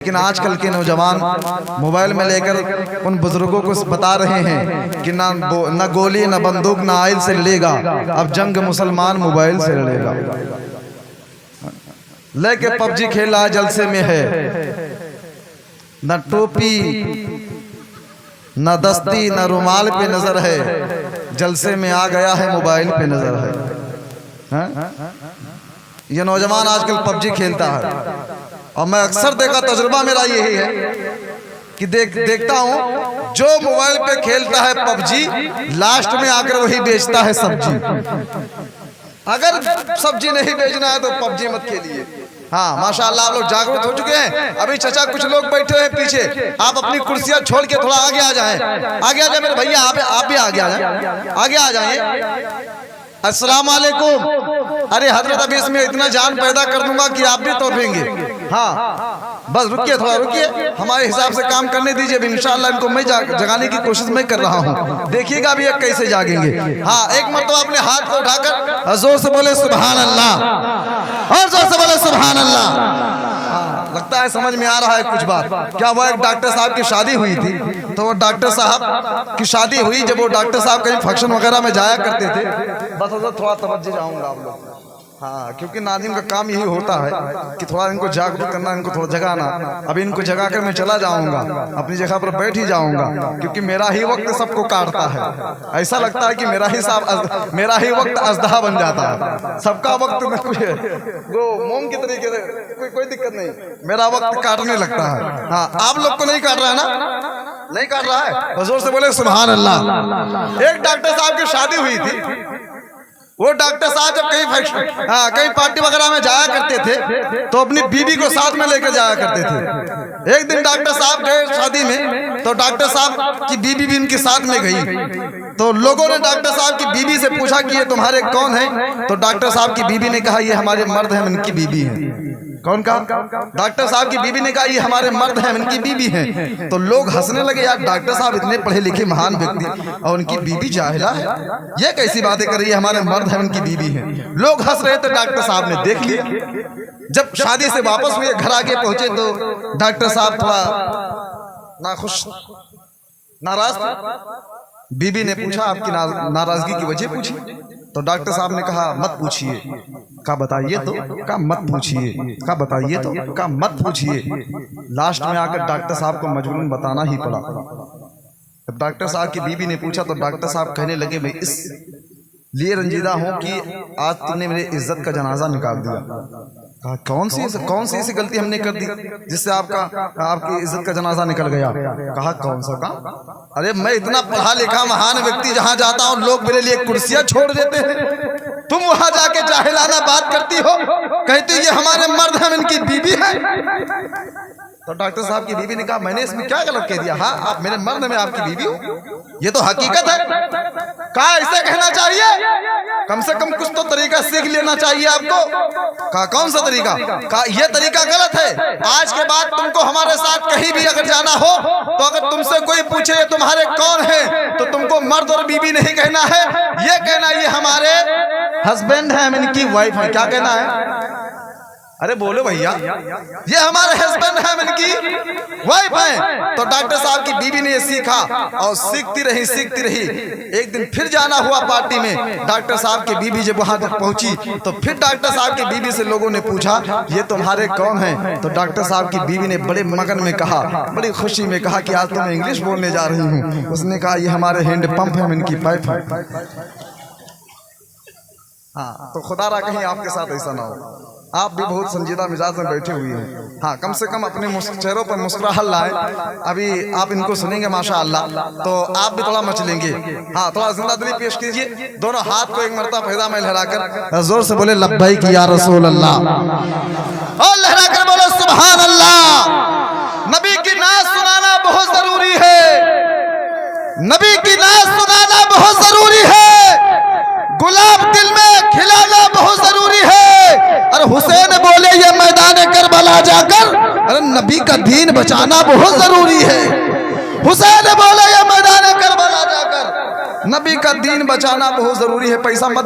लेकिन आजकल के नौजवान मोबाइल में लेकर उन बुजुर्गों को बता रहे हैं कि ना गोली ना बंदूक ना आइल से लड़ेगा, अब जंग मुसलमान मोबाइल से लड़ेगा। लेके पबजी खेला जलसे में है, न टोपी न दस्ती न रुमाल पे नजर है, जलसे में आ गया है मोबाइल पे नजर है। ये नौजवान आजकल पबजी खेलता है और मैं अक्सर देखा, तजुर्बा मेरा यही है कि देखता हूं जो मोबाइल पे खेलता है पबजी, लास्ट में आकर वही बेचता है सब्जी। अगर सब्जी नहीं बेचना है तो पबजी मत खेलिए। हाँ माशाल्लाह आप लोग जागरूक हो चुके हैं। अभी चचा कुछ लोग बैठे हैं पीछे, आप अपनी कुर्सियां छोड़ के थोड़ा आगे आ जाएं, आगे आ जाए मेरे भैया, आप भी आगे आ जाएं, आगे आ जाइए। अस्सलाम वालेकुम। अरे हजरत अभी इसमें इतना जान पैदा कर दूंगा कि आप भी तोपेंगे। हाँ बस रुकिए, थोड़ा रुकिए, हमारे हिसाब से काम करने दीजिए। इंशाअल्लाह इनको मैं जगाने की कोशिश मैं कर रहा हूँ, देखिएगा अभी ये कैसे जागेंगे। हाँ एक मरतबा अपने हाथ को उठाकर जोर से बोले सुभान अल्लाह, और जोर से बोले सुभान अल्लाह। लगता है समझ में आ रहा है कुछ बात। क्या वो एक डॉक्टर साहब की शादी हुई थी, तो वो डॉक्टर साहब की शादी हुई, जब वो डॉक्टर साहब कहीं फंक्शन वगैरह में जाया करते थे, बस थोड़ा तवज्जो चाहूंगा आप लोग। हाँ क्योंकि नादिम का काम यही होता है कि थोड़ा इनको जागरूक करना, इनको थोड़ा जगाना। अभी इनको जगा कर मैं चला जाऊंगा, अपनी जगह पर बैठ ही जाऊंगा, क्योंकि मेरा ही वक्त सबको काटता है। ऐसा लगता है कि मेरा ही वक्त अजदा बन जाता है। सबका वक्त में कुछ वो मोम की तरीके से कोई दिक्कत नहीं, मेरा वक्त काटने लगता है। हाँ आप लोग को नहीं काट रहा है ना, नहीं काट रहा है, जोर से बोले सुभान अल्लाह। एक डॉक्टर साहब की शादी हुई थी, वो डॉक्टर साहब जब कहीं पार्टी वगैरह में जाया करते थे तो अपनी बीवी को साथ में लेकर जाया करते थे। एक दिन डॉक्टर साहब गए शादी में, तो डॉक्टर साहब की बीवी भी उनके साथ में गई। तो लोगों ने डॉक्टर साहब की बीवी से पूछा कि ये तुम्हारे कौन है, तो डॉक्टर साहब की बीवी ने कहा ये हमारे मर्द हैं, इनकी बीवी है। कौन कहा? डॉक्टर साहब की बीवी ने कहा ये हमारे मर्द हैं, इनकी बीवी हैं। तो लोग हंसने लगे, यार डॉक्टर साहब इतने पढ़े लिखे महान व्यक्ति और उनकी बीवी जाहिला है, ये कैसी बातें कर रही है, हमारे मर्द हैं उनकी बीवी हैं। लोग हंस रहे थे, डॉक्टर साहब ने देख लिया। जब शादी से वापस हुए, घर आके पहुंचे, तो डॉक्टर साहब थोड़ा नाखुश नाराज। बीबी ने पूछा आपकी नाराजगी की वजह पूछी, तो डॉक्टर साहब ने कहा मत पूछिए। का बताइए तो? का मत पूछिए। का बताइए तो? का मत पूछिए। लास्ट में आकर डॉक्टर साहब को मजबूरन बताना ही पड़ा। जब डॉक्टर साहब की बीबी ने पूछा तो डॉक्टर साहब कहने लगे मैं इस लिए रंजीदा हूँ कि आज तुमने मेरी इज्जत का जनाजा निकाल दिया। कहा कौन सी ऐसी गलती हमने कर दी जिससे आपकी इज्जत का जनाजा निकल गया? कहा कौन सा काम? अरे मैं इतना पढ़ा लिखा महान व्यक्ति, जहाँ जाता हूँ लोग मेरे लिए कुर्सियां छोड़ देते हैं, तुम वहां जाके जाहिलाना बात करती हो, कहती ये हमारे मर्द हैं, इनकी बीवी है। तो डॉक्टर साहब की बीवी ने कहा मैंने इसमें क्या गलत कह दिया? हाँ आप मेरे मर्द में आपकी बीवी हो, ये तो हकीकत है। कहा ऐसे कहना चाहिए, कम से कम कुछ तो तरीका सीख लेना चाहिए आपको। कहा कौन सा तरीका? कहा यह तरीका गलत है, आज के बाद तुमको हमारे साथ कहीं भी अगर जाना हो तो अगर तुमसे कोई पूछे ये तुम्हारे कौन है, तो तुमको मर्द और बीवी नहीं कहना है, ये कहना ये हमारे हस्बैंड है, इनकी वाइफ है। क्या कहना है? अरे बोलो भैया, ये हमारे हस्बैंड हैं, इनकी वाइफ हैं। तो डॉक्टर साहब की बीवी ने ये सीखा और सीखती रही। एक दिन फिर जाना हुआ पार्टी में, डॉक्टर साहब की बीवी जब वहां तक पहुंची तो फिर डॉक्टर साहब की बीवी से लोगों ने पूछा ये तुम्हारे कौन हैं? तो डॉक्टर साहब की बीवी ने बड़े मगन में कहा, बड़ी खुशी में कहा कि आज तो मैं इंग्लिश बोलने जा रही हूँ। उसने कहा ये हमारे हैंड पंप है, इनकी पाइप है। हाँ तो खुदा रहा कहीं आपके साथ ऐसा ना हो। आप भी बहुत संजीदा मिजाज में बैठे हुए हैं। हाँ कम से कम अपने चेहरों पर मुस्कुराहट लाए। अभी आप इनको सुनेंगे माशाअल्लाह, तो आप भी थोड़ा मचलेंगे। हाँ थोड़ा जिंदा दिली पेश कीजिए, दोनों हाथ को एक मरतबा फैदा में लहराकर जोर से बोले लब्बैक या रसूल अल्लाह, और लहराकर बोलो सुभान अल्लाह। नबी की नात सुनाना बहुत जरूरी है, नबी की नात सुनाना बहुत जरूरी है, गुलाब दिल में खिलाना बहुत जरूरी है। और हुसैन बोले ये मैदान करबला जाकर, अरे नबी का दीन बचाना बहुत जरूरी है। हुसैन बोले ये मैदान करबला जाकर, नबी का दीन बचाना बहुत जरूरी है। पैसा मत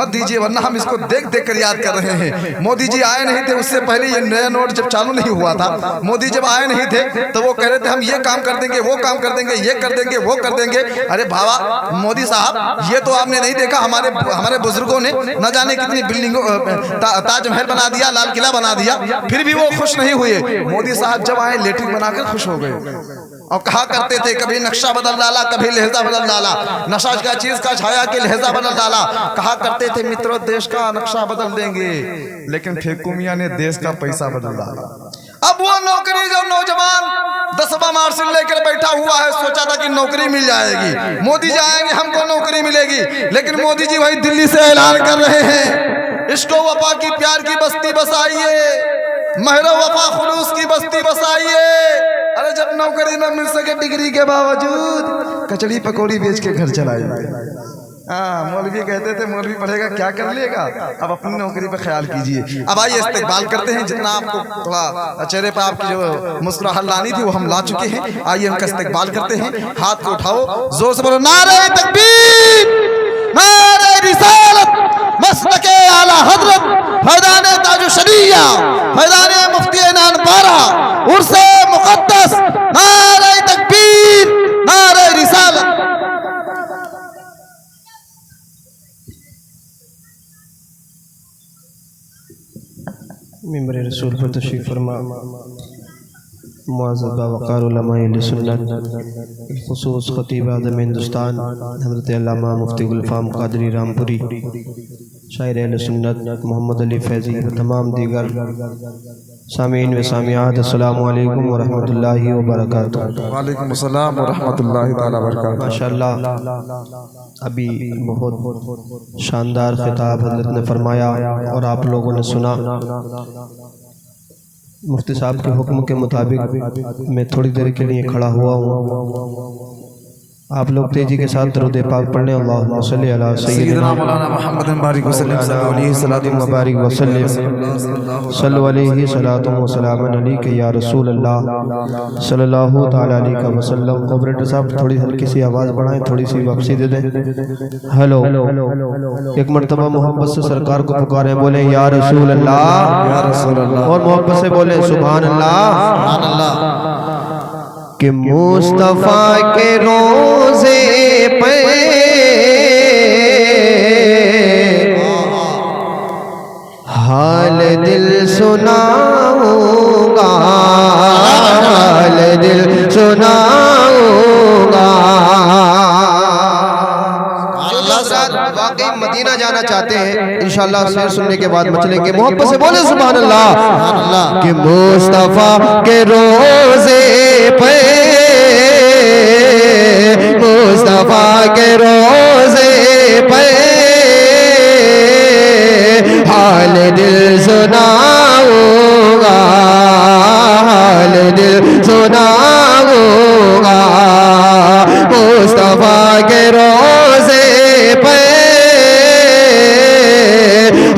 दीजिए, वरना हम इसको देख देख कर याद कर रहे हैं। मोदी जी आए नहीं थे, उससे पहले ये नया नोट जब चालू नहीं हुआ था, मोदी जब आए नहीं थे तो वो कह रहे थे हम ये काम कर देंगे, वो काम कर देंगे, ये कर देंगे, वो कर देंगे। अरे बाबा मोदी साहब, ये तो आपने नहीं देखा, हमारे बुजुर्गों ने न जाने कितनी बिल्डिंगों, ताजमहल बना दिया, लाल किला बना दिया, फिर भी वो खुश नहीं हुए। मोदी साहब जब आए लेटरिन बनाकर खुश हो गए और कहा करते थे कभी नक्शा बदल डाला, कभी लहजा बदल डाला, नशा का चीज का छाया के लहजा बदल डाला। कहा करते थे मित्रों देश का नक्शा बदल देंगे, लेकिन फेकू मियां ने देश का पैसा बदल डाला। अब वो नौकरी जो नौजवान 10वां मार्कशीट लेकर बैठा हुआ है, सोचा था कि नौकरी मिल जाएगी, मोदी जी आएंगे हमको नौकरी मिलेगी, लेकिन मोदी जी वही दिल्ली से ऐलान कर रहे हैं इसको वफा की प्यार की बस्ती बसाइए, महरो वफा खुलूस की बस्ती बसाइए। अरे जब नौकरी न मिल सके डिग्री के बावजूद कचड़ी पकौड़ी बेच के घर चलाइए। हाँ, मौलवी कहते थे मौलवी पढ़ेगा क्या कर लेगा, अब अपनी नौकरी पर ख्याल कीजिए। अब आइए इस्तेकबाल करते हैं, जितना आपको थोड़ा चेहरे पर आपकी जो मुस्कुराहट लानी थी वो हम ला चुके हैं। आइए उनका इस्तेकबाल करते हैं। हाथ को उठाओ, जोर से बोलो नारे तकबीर, नारे रिसालत, मसलके आला हजरत, फैज़ाने ताजु शरीया, फैज़ाने मुफ्ती ऐनान बारा, उर्से मुक़द्दस, नारे तकबीर, नारे रिसालत। मिंबर रसूल पर तशरीफ़ फरमा मुअज़्ज़ज़ बावक़ार उलमाए अहले सुन्नत ख़ुसूस ख़तीब आज़म हिंदुस्तान हज़रत अल्लामा मुफ्ती गुलफ़ाम क़ादरी रामपुरी, शायर अहले सुन्नत मोहम्मद अली फैज़ी व तमाम दीगर सामीन व सामियात, अस्सलामु अलैकुम व रहमतुल्लाहि व बरकातुहू। वालेकुम अस्सलाम व रहमतुल्लाहि तआला व बरकातुहू। माशाअल्लाह, अभी बहुत शानदार खिताब हज़रत ने फरमाया और आप लोगों ने सुना। मुफ्ती साहब के हुक्म के मुताबिक मैं थोड़ी देर के लिए खड़ा हुआ हूँ। आप लोग तेजी के साथ दरूद पाक पढ़ने, अल्लाहुम्मा सल्ली अला सय्यिदिना मौलाना मुहम्मद मुबारक वसल्लम अलैहि सल्लल्लाहु मुबारक वसल्लम सल्लल्लाहु अलैहि सलातु व सलामन अलैका या रसूल अल्लाह सल्लल्लाहु तआला अलैहि वसल्लम। ऑपरेटर साहब थोड़ी हल्की सी आवाज़ बढ़ाएं, थोड़ी सी वापसी दे दें। हेलो, एक मर्तबा मोहब्बत से सरकार को पुकारें, बोले या रसूल अल्लाह, या रसूल अल्लाह, और मोहब्बत से बोले सुभान अल्लाह, सुभान अल्लाह। कि मुस्तफ़ा के रोज़े पे हाल दिल सुनाऊंगा, हाल दिल सुनाऊंगा। वाकई मदीना जाना चाहते हैं, इंशाअल्लाह शेर सुनने के बाद मचलेंगे। मोहब्बत से बोले सुभान अल्लाह। कि मुस्तफ़ा के रोज़े पे, मुस्तफ़ा के रोज़े पे हाल दिल सुनाऊंगा, हाल दिल सुनाऊंगा। मुस्तफ़ा के रोज़े पे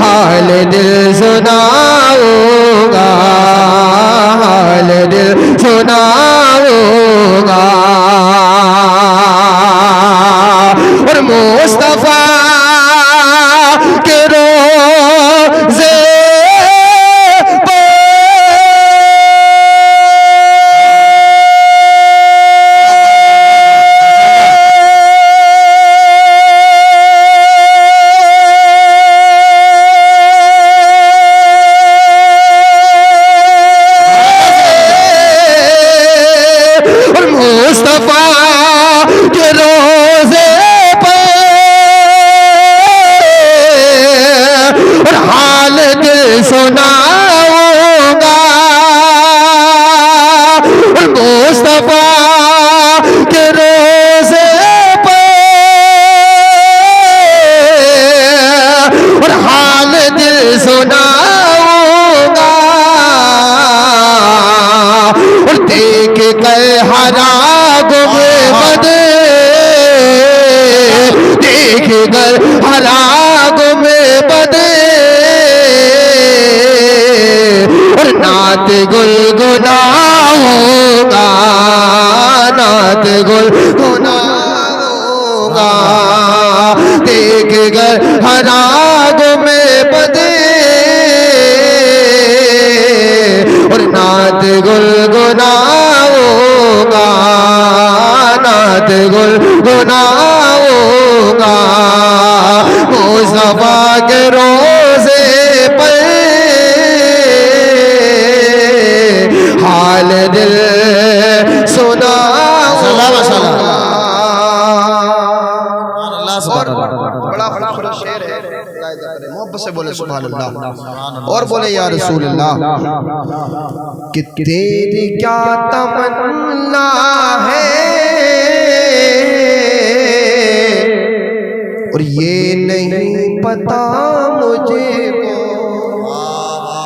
हाल दिल सुनाऊंगा, हाल दिल सुनाऊंगा। और मुस्तफ़ा के रोज़े पे सुनाऊंगा। मुस्तफ़ा के रोज़े पे और हाल दिल सुनाऊंगा। और देख कर हरा गुंबद, देख कर हरा गुंबद और नात गुनगुनाऊंगा, नात गुनगुनाऊंगा। दिगर हराग में बदे और नात गुनगुनाऊंगा, नात गुनगुनाऊंगा मुस्तफा के रोज़े पर हाल दिल सुनाऊंगा। और बड़ा बड़ा शेर है, मोहब्बत से बोले सुभान अल्लाह और बोले या रसूल अल्लाह कि तेरी क्या तमन्ना है और ये नहीं पता मुझे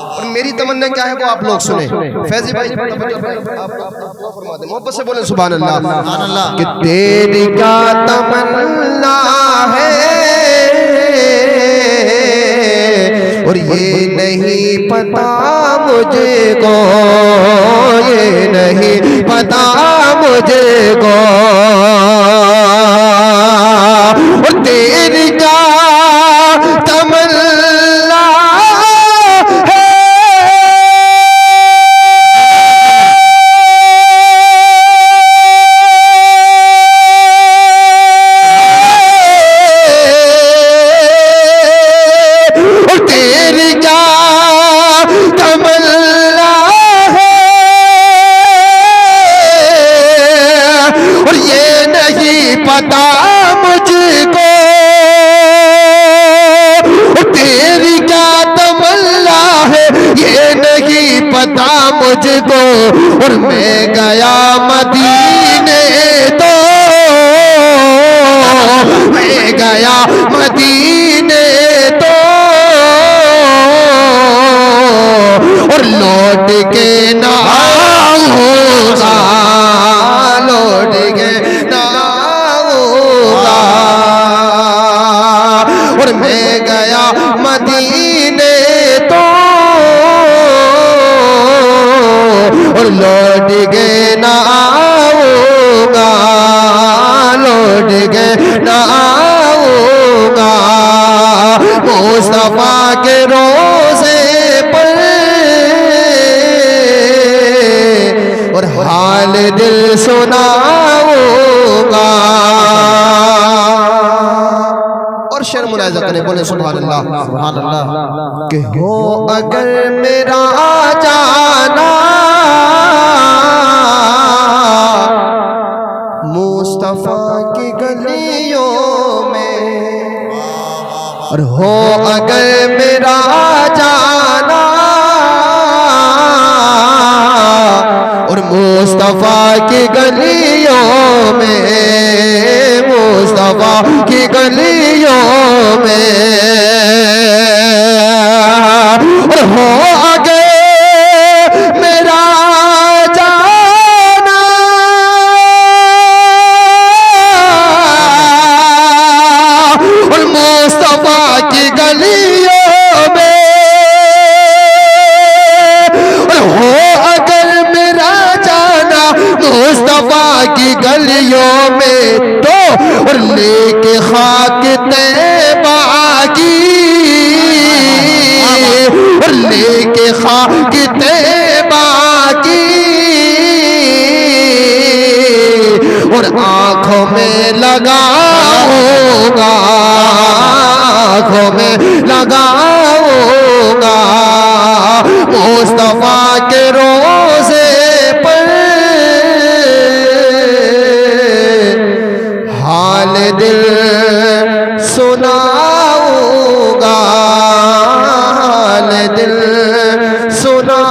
और मेरी तमन्ना क्या है वो आप लोग सुने। फैजी भाई आप फरमा दे, मोहब्बत से बोले सुभान अल्लाह कि तेरी क्या तमन्ना है और ये नहीं पता मुझे को, ये नहीं पता मुझे को और तेरी क्या तमन्ना है और तेरी क्या तमन्ना है और ये नहीं पता मुझको, तेरी क्या तमन्ना है ये नहीं पता मुझको और मैं गया मदीने तो, मैं गया मदीने तो और लौट के ना आऊंगा, लौट के ना आऊंगा और मैं गया मदीने तो और लौट के ना आऊंगा, लौट के ना आऊंगा मुस्तफा के रोज़े पर और हाल दिल सुनाऊंगा। और शेर मुलाहिजा करें, बोले सुभान अल्लाह सुभान अल्लाह कि हो अगर मेरा जाना मुस्तफा की गलियों में और हो अगर मेरा जाना और मुस्तफा की गलियों में, मुस्तफा की गलियों में और हो आगे मेरा जाना और मुस्तफा की गलियों में और हो अगर मेरा जाना मुस्तफा की गलियों में तो और लेके खाक तैबा की और लेके खाक तैबा की और आंखों में लगाऊंगा, आंखों में लगाऊंगा मुस्तफा के रोज़े पर हाल दिल सुनाऊंगा, हाल दिल सुना